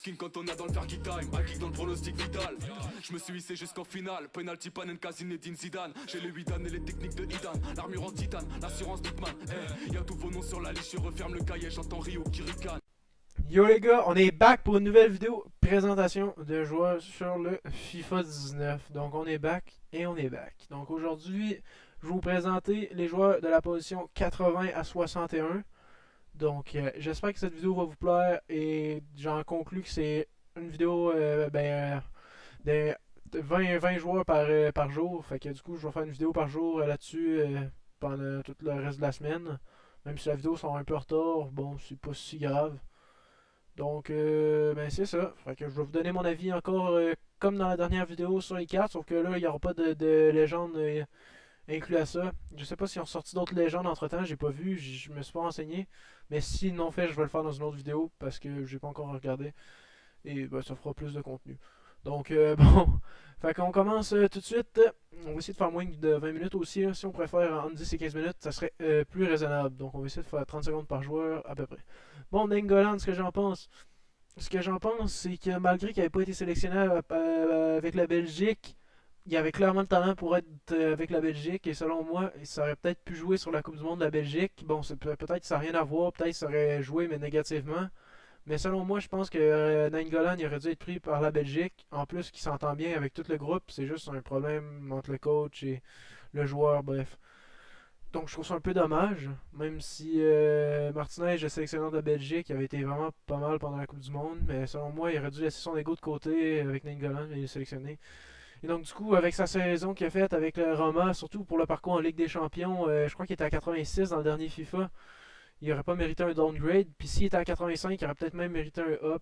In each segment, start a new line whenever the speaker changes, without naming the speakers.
Skin quand on est dans le Fergie Time, un kick dans le pronostic vital. Je me suis hissé jusqu'en finale, penalty Panenka, Zinedine Zidane. J'ai les 8 dan et les techniques de Idan, l'armure en titane, l'assurance Bitman. Y'a tous vos noms sur la liste, je referme le cahier, j'entends Rio qui ricane.
Yo les gars, on est back pour une nouvelle vidéo présentation de joueurs sur le FIFA 19. Donc on est back et on est back. Donc aujourd'hui, je vais vous présenter les joueurs de la position 80 à 61. Donc j'espère que cette vidéo va vous plaire et j'en conclus que c'est une vidéo de 20 joueurs par jour. Fait que du coup, je vais faire une vidéo par jour là-dessus pendant tout le reste de la semaine. Même si la vidéo sera un peu en retard, bon, c'est pas si grave. Donc, ben c'est ça. Fait que je vais vous donner mon avis encore comme dans la dernière vidéo sur les cartes, sauf que là, il n'y aura pas de légende inclus à ça. Je sais pas s'ils ont sorti d'autres légendes entre temps, j'ai pas vu, je me suis pas renseigné. Mais s'ils l'ont fait, je vais le faire dans une autre vidéo parce que j'ai pas encore regardé. Et ben, ça fera plus de contenu. Donc, bon. Fait qu'on commence tout de suite. On va essayer de faire moins de 20 minutes aussi. Hein. Si on préfère entre 10 et 15 minutes, ça serait plus raisonnable. Donc, on va essayer de faire 30 secondes par joueur à peu près. Bon, Nainggolan, ce que j'en pense. Ce que j'en pense, c'est que malgré qu'il n'avait pas été sélectionné avec la Belgique, il avait clairement le talent pour être avec la Belgique. Et selon moi, il aurait peut-être pu jouer sur la Coupe du Monde de la Belgique. Bon, peut-être que ça n'a rien à voir. Peut-être qu'il ça aurait joué, mais négativement. Mais selon moi, je pense que Nainggolan il aurait dû être pris par la Belgique. En plus, qu'il s'entend bien avec tout le groupe. C'est juste un problème entre le coach et le joueur, bref. Donc je trouve ça un peu dommage, même si Martinez, le sélectionneur de Belgique, avait été vraiment pas mal pendant la Coupe du Monde, mais selon moi, il aurait dû laisser son ego de côté avec Nainggolan et le sélectionner. Et donc du coup, avec sa saison qu'il a faite avec le Roma, surtout pour le parcours en Ligue des Champions, je crois qu'il était à 86 dans le dernier FIFA, il aurait pas mérité un downgrade, puis s'il était à 85, il aurait peut-être même mérité un up.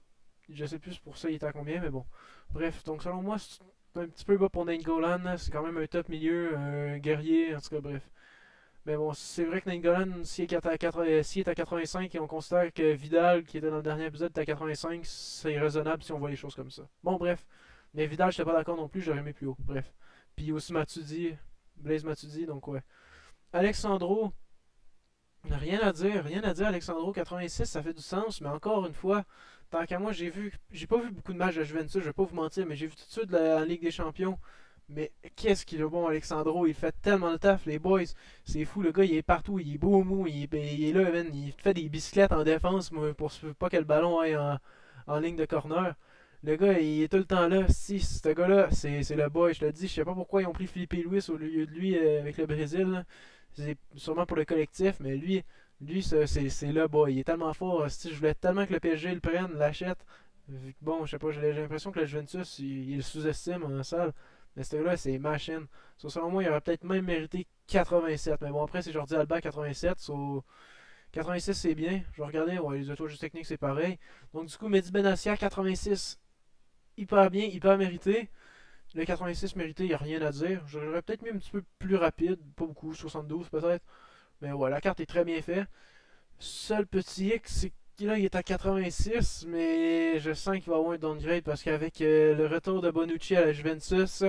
Je sais plus pour ça il était à combien, mais bon. Bref, donc selon moi, c'est un petit peu bas pour Nainggolan, c'est quand même un top milieu, un guerrier, en tout cas bref. Mais bon, c'est vrai que Nainggolan, s'il est à 85 et on considère que Vidal, qui était dans le dernier épisode, est à 85, c'est raisonnable si on voit les choses comme ça. Bon, bref. Mais Vidal, j'étais pas d'accord non plus, j'aurais aimé plus haut. Bref. Puis aussi Matuidi, Blaise Matuidi, donc ouais. Alexandro, rien à dire. Alexandro 86, ça fait du sens, mais encore une fois, tant qu'à moi, j'ai pas vu beaucoup de matchs de Juventus, je vais pas vous mentir, mais j'ai vu tout de suite la Ligue des Champions. Mais qu'est-ce qu'il est bon, Alexandro. Il fait tellement de taf, les boys. C'est fou, le gars, il est partout. Il est beau mou. Il est là, man. Il fait des bicyclettes en défense pour pas que le ballon aille en ligne de corner. Le gars, il est tout le temps là. Si, ce gars-là, c'est le boy. Je te le dis, je sais pas pourquoi ils ont pris Felipe Luis au lieu de lui avec le Brésil. C'est sûrement pour le collectif, mais lui c'est le boy. Il est tellement fort. Si je voulais tellement que le PSG le prenne, l'achète. Bon, je sais pas, j'ai l'impression que le Juventus, il le sous-estime en salle. Mais ce là c'est machine. So, selon moi, il aurait peut-être même mérité 87. Mais bon, après, c'est Jordi Alba 87. So, 86, c'est bien. Je vais regarder. Ouais, les autos juste techniques, c'est pareil. Donc, du coup, Mehdi Benassia 86, hyper bien, hyper mérité. Le 86 mérité, il n'y a rien à dire. J'aurais peut-être mis un petit peu plus rapide. Pas beaucoup, 72 peut-être. Mais ouais, la carte est très bien faite. Seul petit X, c'est que là, il est à 86, mais je sens qu'il va avoir un downgrade parce qu'avec le retour de Bonucci à la Juventus,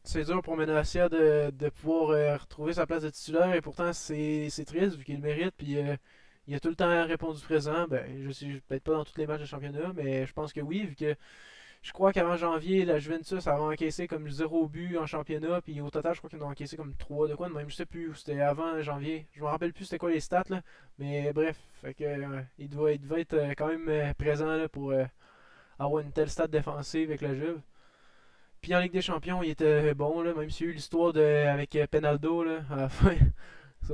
c'est dur pour Menacia de pouvoir retrouver sa place de titulaire et pourtant c'est triste vu qu'il le mérite. Puis il a tout le temps répondu présent. Ben, je suis peut-être pas dans tous les matchs de championnat, mais je pense que oui, vu que je crois qu'avant janvier, la Juventus avait encaissé comme 0 but en championnat. Puis au total, je crois qu'ils ont encaissé comme 3 de quoi de même. Je sais plus. C'était avant janvier. Je me rappelle plus c'était quoi les stats là. Mais bref, fait que, il devait être quand même présent là, pour avoir une telle stat défensive avec la Juve. Puis en Ligue des Champions, il était bon, là, même s'il y a eu l'histoire avec Penaldo là, à la fin.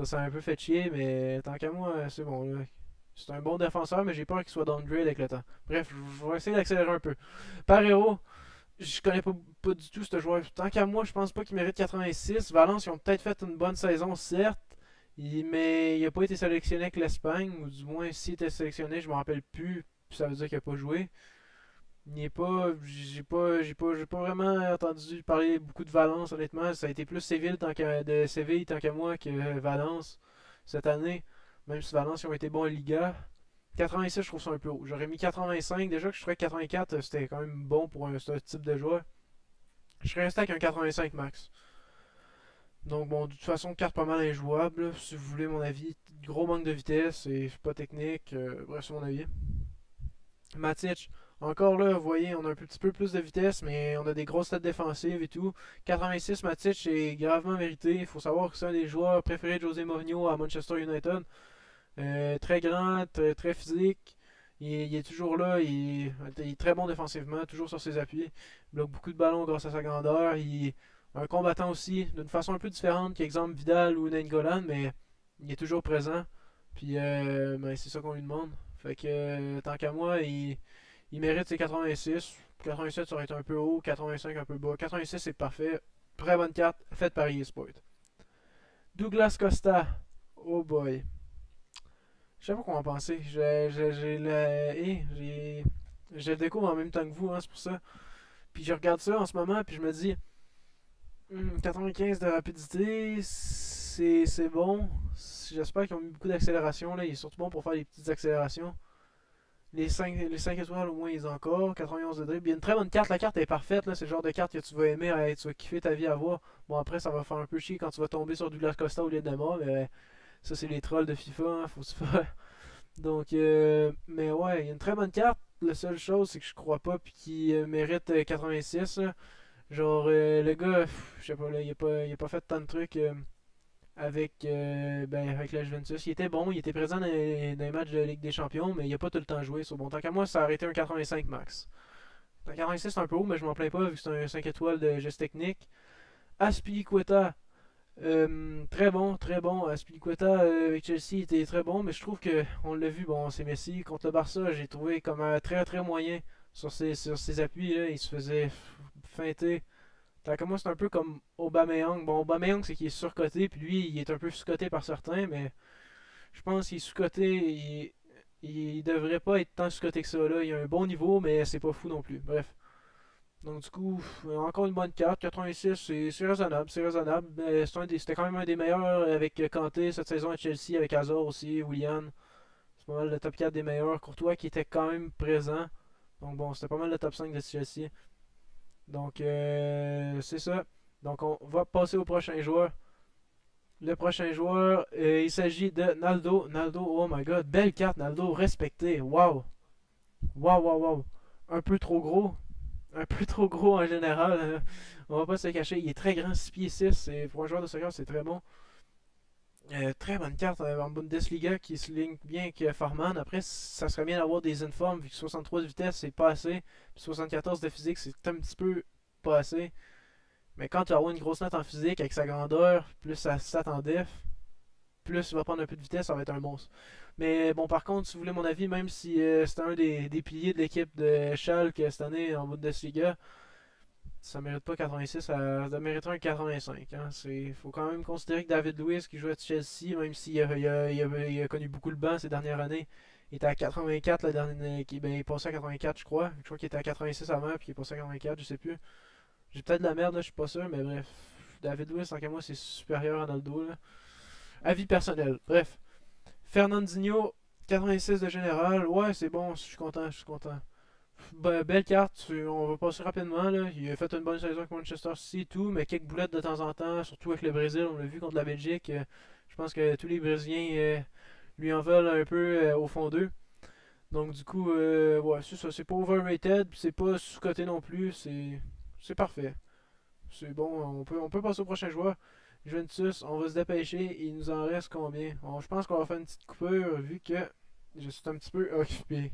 Ça a un peu fait chier, mais tant qu'à moi, c'est bon. Là. C'est un bon défenseur, mais j'ai peur qu'il soit downgrade avec le temps. Bref, je vais essayer d'accélérer un peu. Par héros, je connais pas du tout ce joueur. Tant qu'à moi, je pense pas qu'il mérite 86. Valence, ils ont peut-être fait une bonne saison, certes. Mais il n'a pas été sélectionné avec l'Espagne, ou du moins, s'il était sélectionné, je me rappelle plus. Puis ça veut dire qu'il n'a pas joué. Il n'est pas. J'ai pas vraiment entendu parler beaucoup de Valence, honnêtement. Ça a été plus Séville tant qu'à moi que Valence cette année. Même si Valence ils ont été bons en Liga. 86, je trouve ça un peu haut. J'aurais mis 85. Déjà que je trouvais que 84, c'était quand même bon pour ce type de joueur. Je serais resté avec un 85 max. Donc bon, de toute façon, carte pas mal injouable. Si vous voulez mon avis, gros manque de vitesse et pas technique. Bref, c'est mon avis. Matic, Encore là, vous voyez, on a un petit peu plus de vitesse, mais on a des grosses têtes défensives et tout. 86, Matic est gravement mérité. Il faut savoir que c'est un des joueurs préférés de José Mourinho à Manchester United. Très grand, très physique. Il est toujours là, il est très bon défensivement, toujours sur ses appuis. Il bloque beaucoup de ballons grâce à sa grandeur. Il est un combattant aussi, d'une façon un peu différente qu'exemple Vidal ou Nainggolan, mais il est toujours présent. Puis ben, c'est ça qu'on lui demande. Fait que tant qu'à moi, il mérite ses 86. 87 ça aurait été un peu haut, 85 un peu bas. 86 c'est parfait. Très bonne carte, faite par eSport. Douglas Costa. Oh boy. Je sais pas quoi en penser. J'ai le. Je le découvre en même temps que vous, hein, c'est pour ça. Puis je regarde ça en ce moment, puis je me dis, 95 de rapidité, c'est bon. J'espère qu'ils ont mis beaucoup d'accélération, là. Il est surtout bon pour faire des petites accélérations. Les 5 étoiles, au moins, ils ont encore. 91 de dribble. Il y a une très bonne carte. La carte est parfaite, là. C'est le genre de carte que tu vas aimer, tu vas kiffer ta vie à voir. Bon, après, ça va faire un peu chier quand tu vas tomber sur Douglas Costa au lieu de Neymar, mais ça, c'est les trolls de FIFA, hein, faut se faire. Donc, mais ouais, il y a une très bonne carte. La seule chose, c'est que je crois pas, puis qu'il mérite 86. Là. Genre, le gars, je sais pas, là, il a pas fait tant de trucs avec la Juventus. Il était bon, il était présent dans les matchs de Ligue des Champions, mais il a pas tout le temps joué. Bon, tant qu'à moi, ça aurait été un 85 max. Un 86, c'est un peu haut, mais je m'en plains pas, vu que c'est un 5 étoiles de geste technique. Aspilicueta, très bon, très bon. Aspilicueta avec Chelsea était très bon, mais je trouve que on l'a vu, bon, c'est Messi contre le Barça, j'ai trouvé comme un très très moyen sur ses appuis là, il se faisait feinter. Tant que moi, c'est un peu comme Aubameyang. Bon, Aubameyang, c'est qu'il est surcoté, puis lui, il est un peu sous-coté par certains, mais je pense qu'il est sous-coté, il devrait pas être tant sous-coté que ça là. Il a un bon niveau, mais c'est pas fou non plus. Bref. Donc du coup, encore une bonne carte. 86, c'est raisonnable, c'est raisonnable. C'était quand même un des meilleurs avec Kanté cette saison à Chelsea, avec Hazard aussi, Willian. C'est pas mal le top 4 des meilleurs. Courtois qui était quand même présent. Donc bon, c'était pas mal le top 5 de Chelsea. Donc c'est ça. Donc on va passer au prochain joueur. Le prochain joueur, il s'agit de Naldo. Naldo, oh my god, belle carte Naldo, respecté. Waouh. Waouh, waouh, waouh. Un peu trop gros, un peu trop gros en général. On va pas se le cacher. Il est très grand, 6 pieds 6. Et pour un joueur de soccer, c'est très bon. Très bonne carte en Bundesliga qui se ligne bien avec Farman. Après, ça serait bien d'avoir des informes vu que 63 de vitesse, c'est pas assez. Puis 74 de physique, c'est un petit peu pas assez. Mais quand tu vas avoir une grosse note en physique avec sa grandeur, plus sa stat en def, plus il va prendre un peu de vitesse, ça va être un monstre. Mais bon, par contre, si vous voulez mon avis, même si c'était un des piliers de l'équipe de Schalke cette année en Bundesliga, ça mérite pas 86, ça mériterait un 85. Hein. Faut quand même considérer que David Luiz, qui joue à Chelsea, même s'il il a connu beaucoup le banc ces dernières années, il était à 84 la dernière, il est passé à 84, je crois. Je crois qu'il était à 86 avant, puis il est passé à 84, je sais plus. J'ai peut-être de la merde, là, je suis pas sûr, mais bref. David Luiz, tant qu'à moi, c'est supérieur à Naldo. Là. Avis personnel. Bref. Fernandinho, 86 de général. Ouais, c'est bon, je suis content, je suis content. Belle carte, on va passer rapidement. Là. Il a fait une bonne saison avec Manchester City et tout, mais quelques boulettes de temps en temps, surtout avec le Brésil, on l'a vu contre la Belgique. Je pense que tous les Brésiliens lui en veulent un peu au fond d'eux. Donc du coup, ouais, c'est ça, c'est pas overrated, c'est pas sous-coté non plus, c'est parfait. C'est bon, on peut passer au prochain joueur. Juventus, on va se dépêcher, il nous en reste combien? Bon, je pense qu'on va faire une petite coupure vu que je suis un petit peu occupé.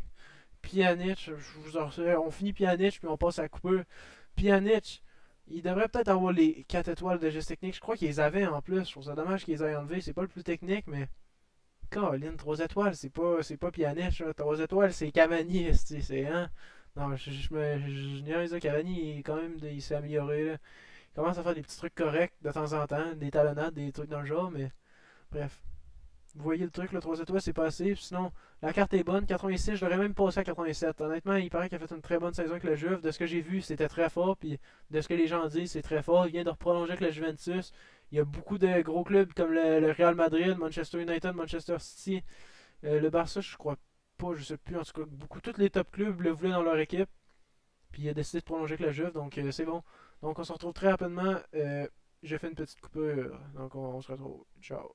Pjanic, on finit Pjanic puis on passe à la coupure. Pjanic, il devrait peut-être avoir les 4 étoiles de geste technique. Je crois qu'ils les avaient en plus. Je trouve ça dommage qu'ils les aient enlevés. C'est pas le plus technique, mais. Caroline, 3 étoiles, c'est pas Pjanic. 3 étoiles, c'est Cavani. C'est hein. Non, je niaise, Cavani, il s'est amélioré. Là. Il commence à faire des petits trucs corrects de temps en temps, des talonnades, des trucs dans le genre, mais bref. Vous voyez le truc, le 3 étoiles, c'est pas assez. Sinon, la carte est bonne. 86, je l'aurais même passé à 87. Honnêtement, il paraît qu'il a fait une très bonne saison avec le Juve. De ce que j'ai vu, c'était très fort. Puis de ce que les gens disent, c'est très fort. Il vient de reprolonger avec la Juventus. Il y a beaucoup de gros clubs comme le Real Madrid, Manchester United, Manchester City. Le Barça, je crois pas, je sais plus. En tout cas, tous les top clubs le voulaient dans leur équipe. Puis il a décidé de prolonger avec le Juve. Donc c'est bon. Donc on se retrouve très rapidement. J'ai fait une petite coupure. Donc on se retrouve. Ciao.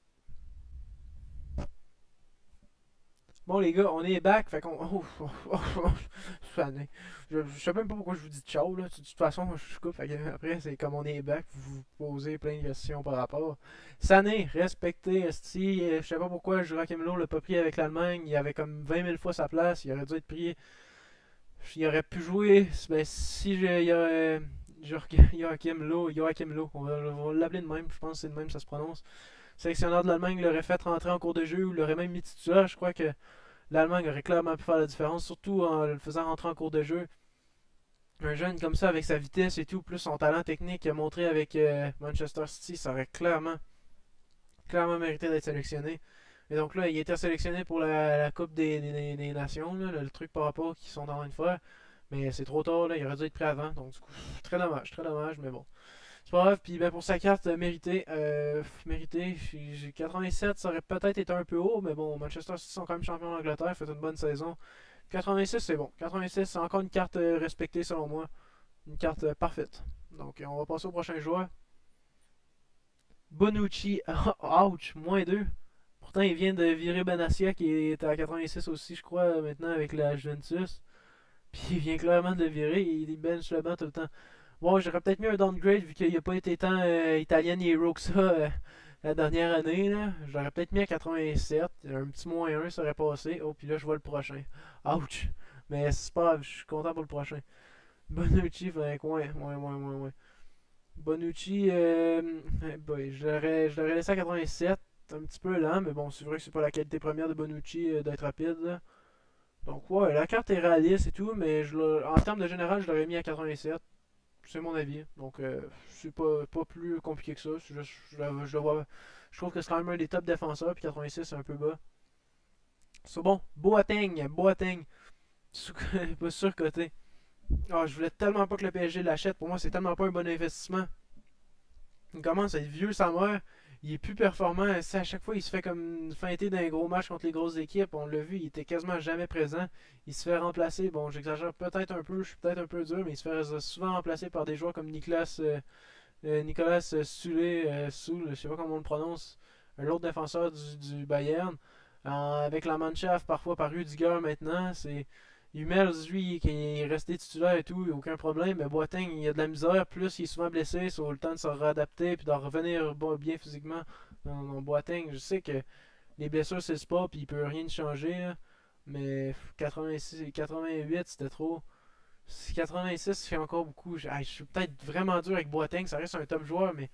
Bon, les gars, on est back. Fait qu'on. Je suis fané. Je sais même pas pourquoi je vous dis ciao, là. De toute façon, je coupe. Fait que après, c'est comme on est back. Vous vous posez plein de questions par rapport. Sané, respecté. Esti. Je sais pas pourquoi Joachim Low l'a pas pris avec l'Allemagne. Il avait comme 20 000 fois sa place. Il aurait dû être pris. Il aurait pu jouer. Ben, si il y aurait. Joachim Low, on va l'appeler de même, je pense que c'est de même ça se prononce. Sélectionneur de l'Allemagne l'aurait fait rentrer en cours de jeu ou l'aurait même mis titulaire. Je crois que l'Allemagne aurait clairement pu faire la différence, surtout en le faisant rentrer en cours de jeu. Un jeune comme ça, avec sa vitesse et tout, plus son talent technique qu'il a montré avec Manchester City, ça aurait clairement mérité d'être sélectionné. Et donc là, il était sélectionné pour la Coupe des Nations, là, le truc par rapport qu'ils sont en train de faire. Mais c'est trop tard, là, il aurait dû être prêt avant. Donc du coup, très dommage, mais bon. C'est pas grave, puis ben, pour sa carte méritée, 87, ça aurait peut-être été un peu haut, mais bon, Manchester City sont quand même champions d'Angleterre, fait une bonne saison. 86, c'est bon. 86, c'est encore une carte respectée selon moi. Une carte parfaite. Donc, on va passer au prochain joueur. Bonucci, ouch, -2. Pourtant, il vient de virer Benassia qui est à 86 aussi, je crois, maintenant avec la Juventus. Puis il vient clairement de le virer, il bench le banc tout le temps. Bon, j'aurais peut-être mis un downgrade vu qu'il n'a pas été tant italien héros que ça la dernière année. Là. J'aurais peut-être mis à 87. Un petit -1 serait passé. Oh, puis là, je vois le prochain. Ouch! Mais c'est pas grave, je suis content pour le prochain. Bonucci, fait ouais. Bonucci, boy, je l'aurais laissé à 87. Un petit peu lent, mais bon, c'est vrai que c'est pas la qualité première de Bonucci d'être rapide. Là. Donc, ouais, la carte est réaliste et tout, mais en termes de général, je l'aurais mis à 87. C'est mon avis. Donc, c'est pas plus compliqué que ça. Je vois, je trouve que c'est quand même un des top défenseurs. Puis 86, c'est un peu bas. C'est bon. Boateng. Pas surcoté. Ah, je voulais tellement pas que le PSG l'achète. Pour moi, c'est tellement pas un bon investissement. Il commence à être vieux, sa mère. Il est plus performant. À chaque fois, il se fait comme feinter d'un gros match contre les grosses équipes. On l'a vu, il était quasiment jamais présent. Il se fait remplacer. Bon, j'exagère peut-être un peu, je suis peut-être un peu dur, mais il se fait souvent remplacer par des joueurs comme Nicolas Soule, je sais pas comment on le prononce, l'autre défenseur du Bayern. Avec la Mannschaft, parfois par Rudiger maintenant. Hummels, lui, qui est resté titulaire et tout, aucun problème, mais Boateng, il a de la misère, plus il est souvent blessé, sur le temps de se réadapter et de revenir bien physiquement. Non, Boateng, je sais que les blessures, c'est le sport, puis il peut rien changer, là, mais 86, 88, c'était trop. 86, c'est encore beaucoup. Je suis peut-être vraiment dur avec Boateng, ça reste un top joueur, mais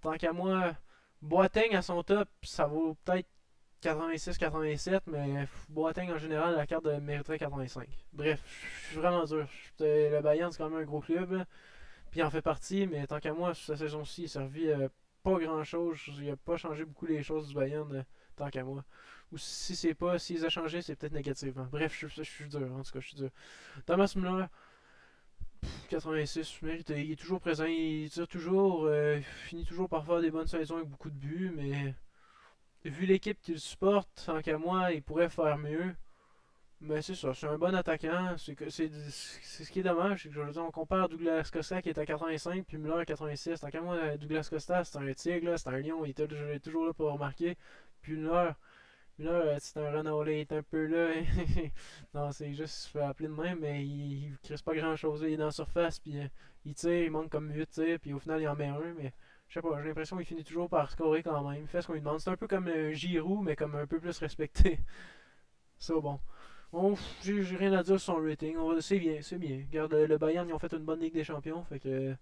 tant qu'à moi, Boateng à son top, ça vaut peut-être 86-87, mais Boateng en général, la carte mériterait 85. Bref, je suis vraiment dur. Le Bayern, c'est quand même un gros club, là, puis il en fait partie, mais tant qu'à moi, cette saison-ci, il a servi pas grand-chose. Il a pas changé beaucoup les choses du Bayern, tant qu'à moi. Ou si c'est pas, s'ils ont changé, c'est peut-être négativement. Bref, je suis dur, en tout cas, je suis dur. Thomas Müller, 86, mérité. Il est toujours présent, il tire toujours, il finit toujours par faire des bonnes saisons avec beaucoup de buts, mais vu l'équipe qu'il supporte, tant qu'à moi, il pourrait faire mieux. Mais c'est ça, c'est un bon attaquant. C'est ce qui est dommage, c'est que je veux dire, on compare Douglas Costa qui est à 85 puis Müller à 86. Tant qu'à moi, Douglas Costa, c'est un tigre, c'est un lion, il était toujours là pour remarquer. Puis Müller, c'est un Renault, il est un peu là. Non, c'est juste, il se fait appeler de même, mais il crisse pas grand chose. Il est dans la surface, puis il tire, il manque comme 8 tirs, puis au final, il en met un. Mais je sais pas, j'ai l'impression qu'il finit toujours par scorer quand même. Il fait ce qu'on lui demande. C'est un peu comme un Giroud, mais comme un peu plus respecté. Ça, bon. Bon, j'ai rien à dire sur son rating. C'est bien, c'est bien. Regarde, le Bayern, ils ont fait une bonne Ligue des Champions, fait que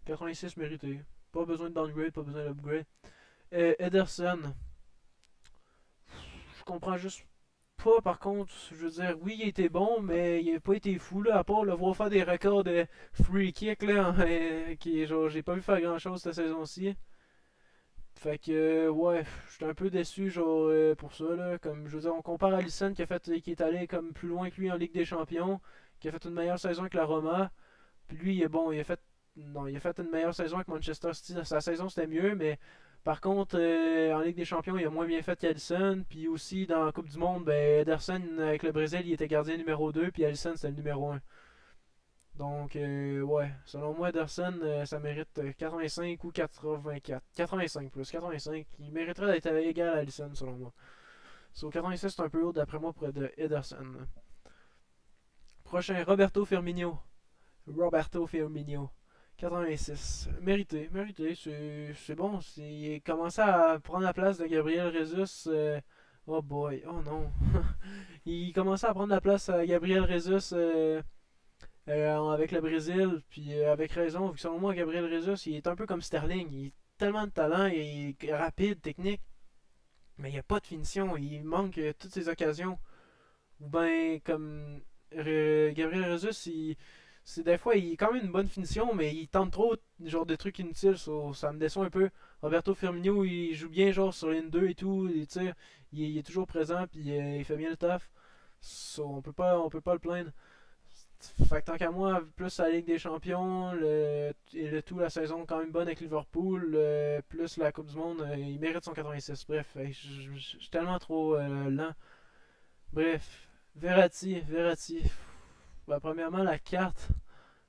86 mérité. Pas besoin de downgrade, pas besoin d'upgrade. Ederson, je comprends juste pas, par contre, je veux dire, oui, il était bon, mais il a pas été fou, là, à part le voir faire des records de free kick, là, qui, genre, j'ai pas vu faire grand chose cette saison-ci. Fait que, ouais, j'étais un peu déçu, genre, pour ça, là. Comme, je veux dire, on compare à Alisson qui est allé comme plus loin que lui en Ligue des Champions, qui a fait une meilleure saison avec la Roma. Puis lui, bon, il a fait une meilleure saison avec Manchester City. Sa saison, c'était mieux, mais par contre, en Ligue des Champions, il a moins bien fait qu'Alisson. Puis aussi, dans la Coupe du Monde, ben, Ederson, avec le Brésil, il était gardien numéro 2, puis Alisson, c'était le numéro 1. Donc, ouais, selon moi, Ederson, ça mérite 85 ou 84. 85 plus, 85. Il mériterait d'être égal à Alisson, selon moi. So 86 c'est un peu haut d'après moi pour de Ederson. Prochain, Roberto Firmino. Roberto Firmino. 86. Mérité, mérité. C'est bon. Il commençait à prendre la place de Gabriel Jesus. Oh boy, oh non. Il commençait à prendre la place à Gabriel Jesus avec le Brésil. Puis avec raison, vu que selon moi, Gabriel Jesus, il est un peu comme Sterling. Il a tellement de talent, il est rapide, technique. Mais il n'y a pas de finition. Il manque toutes ses occasions. Ou ben comme Gabriel Jesus, c'est des fois, il a quand même une bonne finition, mais il tente trop genre de trucs inutiles, ça me déçoit un peu. Roberto Firmino, il joue bien genre sur ligne 2 et tout, il tire, il est toujours présent, puis il fait bien le taf. So, on peut pas le plaindre. Fait que tant qu'à moi, plus la Ligue des Champions, et le tout, la saison quand même bonne avec Liverpool, plus la Coupe du Monde, il mérite son 86. Bref, je suis tellement trop lent. Bref, Verratti. Bah, premièrement, la carte,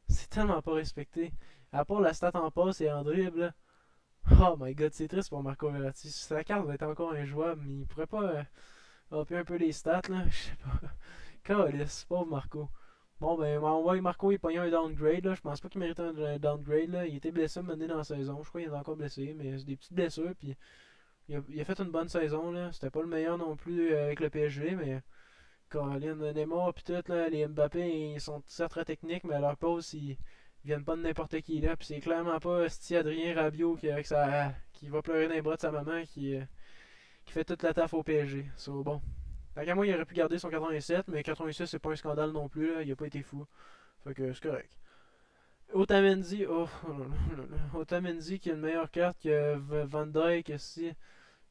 c'est tellement pas respecté. À part la stat en passe et en dribble, oh my god, c'est triste pour Marco Verratti. Sa carte va être encore injouable, mais il pourrait pas hopper un peu les stats, là. Je sais pas. Calisse, pauvre Marco. Bon, ben, on voit Marco, il pognait un downgrade, là. Je pense pas qu'il méritait un downgrade, là. Il était blessé mené dans la saison. Je crois qu'il est encore blessé, mais c'est des petites blessures, puis il a fait une bonne saison, là. C'était pas le meilleur non plus avec le PSG, mais Caroline, Neymar pis tout, là, les Mbappé, ils sont certes très techniques, mais à leur pause, ils viennent pas de n'importe qui là. Puis c'est clairement pas Sti Adrien Rabiot qui va pleurer dans les bras de sa maman qui fait toute la taf au PSG. So, bon. Tant qu'à moi, il aurait pu garder son 87, mais 86, c'est pas un scandale non plus, là. Il a pas été fou. Fait que c'est correct. Otamendi, Otamendi qui a une meilleure carte que Van Dijk, aussi.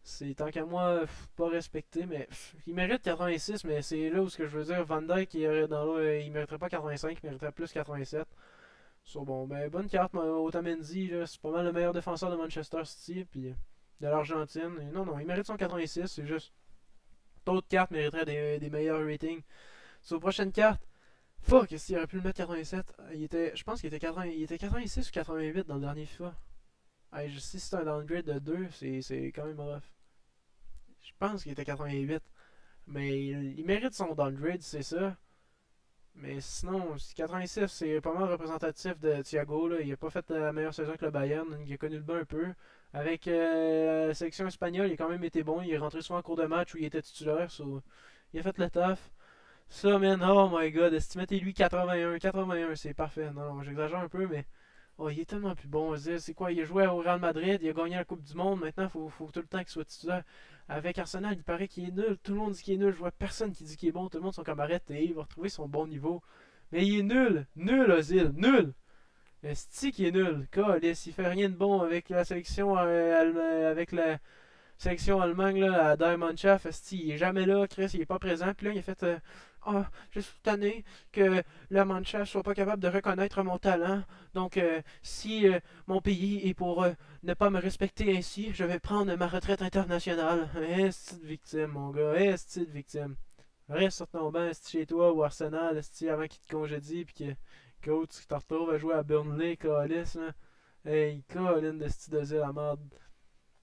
C'est tant qu'à moi pas respecté, mais il mérite 86, mais c'est là où ce que je veux dire. Van Dijk, il mériterait pas 85, il mériterait plus 87. So, bon, ben bonne carte, Otamendi, c'est pas mal le meilleur défenseur de Manchester City, puis de l'Argentine. Et non, il mérite son 86, c'est juste. D'autres cartes mériteraient des meilleurs ratings. Sur prochaine carte, fuck, est-ce qu'il aurait pu le mettre 87? Je pense qu'il était 86 ou 88 dans le dernier FIFA. Si c'est un downgrade de 2, c'est quand même rough. Je pense qu'il était 88. Mais il mérite son downgrade, c'est ça. Mais sinon, 86, c'est pas mal représentatif de Thiago. Là. Il a pas fait la meilleure saison que le Bayern. Il a connu le bas un peu. Avec la sélection espagnole, il a quand même été bon. Il est rentré souvent en cours de match où il était titulaire. Il a fait le taf. Ça, man, oh my god. Estimez lui 81, c'est parfait. Non, j'exagère un peu, mais oh, il est tellement plus bon. C'est quoi? Il a joué au Real Madrid, il a gagné la Coupe du Monde. Maintenant, faut tout le temps qu'il soit titulaire. Avec Arsenal, il paraît qu'il est nul. Tout le monde dit qu'il est nul. Je vois personne qui dit qu'il est bon. Tout le monde sont comme arrête et il va retrouver son bon niveau. Mais il est nul. Nul, Ozil. Nul. Esti qui est nul. Calisse, il fait rien de bon avec la sélection avec la sélection Allemagne là, à Diamond Shaft. Esti, il est jamais là. Chris, il est pas présent. Puis là, il a fait ah, je suis tanné que la Mannschaft soit pas capable de reconnaître mon talent. Donc, si mon pays est pour ne pas me respecter ainsi, je vais prendre ma retraite internationale. Esti de victime, mon gars. Esti de victime. Reste sur ton banc, esti chez toi ou Arsenal, esti avant qu'il te congédie puis que tu te retrouves à jouer à Burnley, Callis, là. Hey, Colin de esti de la merde.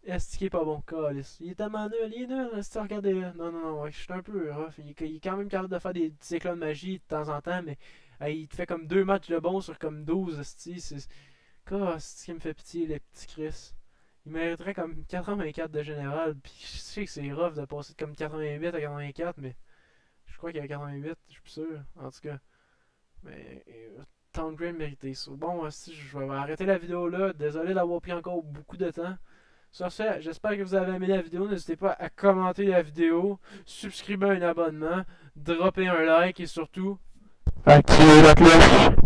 Est-ce qu'il est pas bon, Callis? Il est tellement nul, il est nul, est-ce que regardez-le? Non, ouais, je suis un peu rough. Il est quand même capable de faire des petits éclats de magie de temps en temps, mais il te fait comme 2 matchs de bon sur comme 12, esti. C'est qui me fait pitié, les petits Chris. Il mériterait comme 84 de général, puis je sais que c'est rough de passer de comme 88 à 84, mais je crois qu'il y a 88, je suis plus sûr, en tout cas. Mais downgrade mérité. So, bon, si je vais arrêter la vidéo là. Désolé d'avoir pris encore beaucoup de temps. Sur ce, j'espère que vous avez aimé la vidéo. N'hésitez pas à commenter la vidéo, subscriber un abonnement, dropper un like et surtout activer la cloche.